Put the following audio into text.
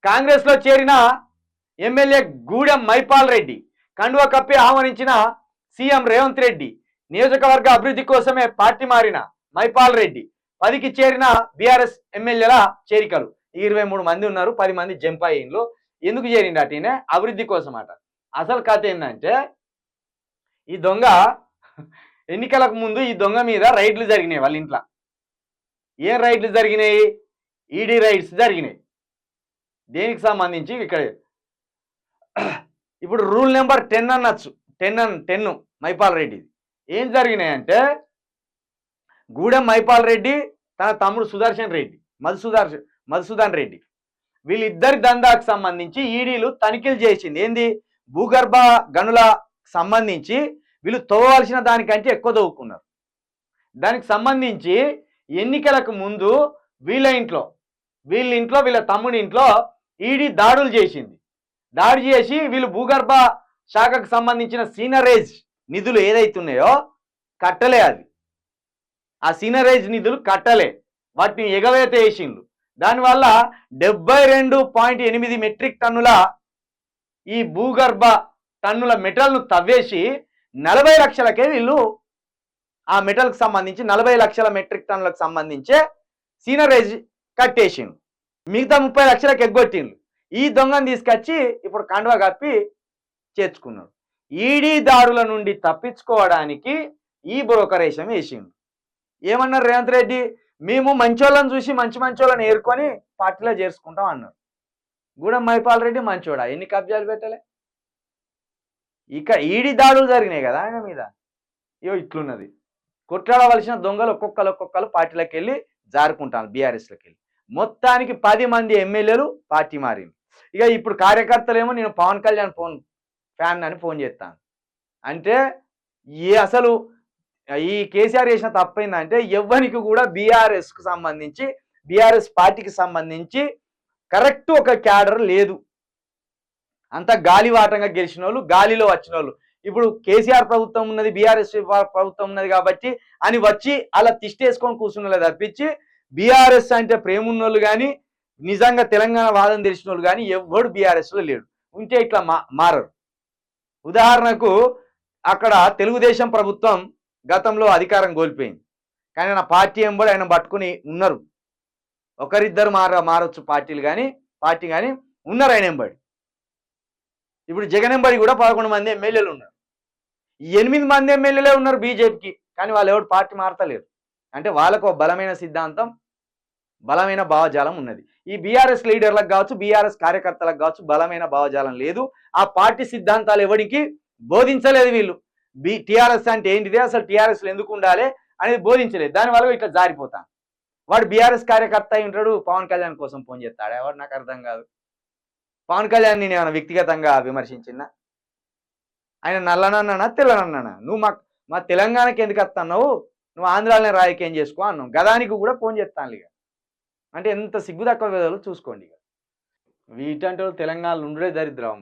కాంగ్రెస్లో చేరిన ఎమ్మెల్యే గూడెం మైపాల్ రెడ్డి కండువా కప్పి ఆహ్వానించిన సీఎం రేవంత్ రెడ్డి. నియోజకవర్గ అభివృద్ధి కోసమే పార్టీ మారిన మైపాల్ రెడ్డి 10కి చేరిన బీఆర్ఎస్ ఎమ్మెల్యేల చేరికలు. 23 మంది ఉన్నారు, 10 మంది జంప్ అయ్యిండ్లు. ఎందుకు చేరిండట ఈయన? అభివృద్ధి కోసం అట. అసలు కథ ఏంటంటే ఈ దొంగ ఎన్నికలకు ముందు ఈ దొంగ మీద రైడ్లు జరిగినాయి వాళ్ళ ఇంట్లో. ఏం రైడ్లు జరిగినాయి? ఈడీ రైడ్స్ జరిగినాయి. దేనికి సంబంధించి ఇక్కడ ఇప్పుడు రూల్ నెంబర్ 10 అనొచ్చు. 10 మైపాల్ రెడ్డిది. ఏం జరిగినాయంటే గూడెం మైపాల్ రెడ్డి తన తమ్ముడు సుదర్శన్ రెడ్డి, మధుసూదన్ రెడ్డి, వీళ్ళిద్దరి దందాకు సంబంధించి ఈడీలు తనిఖీలు చేసింది. ఏంది? భూగర్భ గనుల సంబంధించి వీళ్ళు తవ్వవలసిన దానికంటే ఎక్కువ తవ్వుకున్నారు. దానికి సంబంధించి ఎన్నికలకు ముందు వీళ్ళ ఇంట్లో వీళ్ళ తమ్ముడి ఇంట్లో ఈడీ దాడులు చేసింది. దాడి చేసి వీళ్ళు భూగర్భ శాఖకు సంబంధించిన సీనరేజ్ నిధులు ఏదైతున్నాయో కట్టలే. అది ఆ సీనరేజ్ నిధులు కట్టలే, వాటిని ఎగవేత వేసిండ్రు. దానివల్ల 72.8 మెట్రిక్ టన్నుల ఈ భూగర్భ టన్నుల మెటల్ను తవ్వేసి 40 లక్షలకే వీళ్ళు ఆ మెటల్కి సంబంధించి 40 లక్షల మెట్రిక్ టన్నులకు సంబంధించే సీనరేజ్ కట్టేసిండ్రు. మిగతా 30 లక్షలకు ఎగ్గొట్టిండ్రు. ఈ దొంగను తీసుకొచ్చి ఇప్పుడు కండువా కప్పి చేర్చుకున్నాడు. ఈడీ దాడుల నుండి తప్పించుకోవడానికి ఈ బ్రోకరేషన్ వేసిండు. ఏమన్నారు రేవంత్ రెడ్డి? మేము మంచోళ్ళని చూసి మంచోళ్ళని ఏరుకొని పార్టీలో చేర్చుకుంటాం అన్నారు. గూడెం మైపాల్ రెడ్డి మంచోడా? ఎన్ని కబ్జాలు పెట్టలే? ఇక ఈడీ దాడులు జరిగినాయి కదా ఆయన మీద. ఇట్లున్నది. కొట్లాడవలసిన దొంగలు ఒక్కొక్కరు పార్టీలోకి వెళ్ళి జారుకుంటాను, బీఆర్ఎస్లోకి వెళ్ళి. మొత్తానికి 10 మంది ఎమ్మెల్యేలు పార్టీ మారింది. ఇక ఇప్పుడు కార్యకర్తలేమో నేను పవన్ కళ్యాణ్ ఫ్యాన్ అని ఫోన్ చేస్తాను అంటే అసలు ఈ కేసీఆర్ చేసిన తప్పైందంటే ఎవ్వరికి కూడా బీఆర్ఎస్కు సంబంధించి బీఆర్ఎస్ పార్టీకి సంబంధించి కరెక్ట్ ఒక క్యాడర్ లేదు. అంత గాలివాటంగా గెలిచిన వాళ్ళు, గాలిలో వచ్చిన వాళ్ళు. ఇప్పుడు కేసీఆర్ ప్రభుత్వం ఉన్నది, బీఆర్ఎస్ ప్రభుత్వం ఉన్నది కాబట్టి అని వచ్చి అలా తిష్టేసుకొని కూర్చున్నలే తప్పించి బీఆర్ఎస్ అంటే ప్రేమ ఉన్నోళ్ళు కానీ నిజంగా తెలంగాణ వాదన తెలిసిన వాళ్ళు కానీ ఎవ్వడు బీఆర్ఎస్లో లేడు. ఉంటే ఇట్లా మారరు. ఉదాహరణకు అక్కడ తెలుగుదేశం ప్రభుత్వం గతంలో అధికారం కోల్పోయింది, కానీ నా పార్టీ ఎంబడి ఆయన పట్టుకుని ఉన్నారు. ఒకరిద్దరు మారొచ్చు పార్టీ కానీ ఉన్నారు ఆయన ఎంబడి. ఇప్పుడు జగన్ ఎంబడి కూడా 11 మంది ఎమ్మెల్యేలు ఉన్నారు. 8 మంది ఎమ్మెల్యేలే ఉన్నారు బీజేపీకి, కానీ వాళ్ళు ఎవరు పార్టీ మారతలేరు. అంటే వాళ్ళకు ఒక బలమైన సిద్ధాంతం, బలమైన భావజాలం ఉన్నది. ఈ బీఆర్ఎస్ లీడర్లకు కావచ్చు, బీఆర్ఎస్ కార్యకర్తలకు కావచ్చు బలమైన భావజాలం లేదు. ఆ పార్టీ సిద్ధాంతాలు ఎవరికి బోధించలేదు వీళ్ళు. టీఆర్ఎస్ అంటే ఏంటిదే, అసలు టీఆర్ఎస్లో ఎందుకు ఉండాలి అనేది బోధించలేదు. దానివల్ల ఇట్లా జారిపోతాను. వాడు బీఆర్ఎస్ కార్యకర్త అయి ఉంటాడు, పవన్ కళ్యాణ్ కోసం ఫోన్ చేస్తాడు. ఎవరు నాకు అర్థం కాదు. పవన్ కళ్యాణ్ నేను ఏమైనా వ్యక్తిగతంగా విమర్శించినా? ఆయన నల్లనన్నానా తెల్లనన్నానా? నువ్వు మా తెలంగాణకి ఎందుకు వస్తున్నావు, నువ్వు ఆంధ్రాలోనే రాజకీయం చేసుకో అన్నావు. గదానికి కూడా ఫోన్ చేస్తాను. ఇక అంటే ఎంత సిగ్గు తక్కువ చూసుకోండి. ఇక వీటంటే తెలంగాణలో ఉండే దరిద్రం.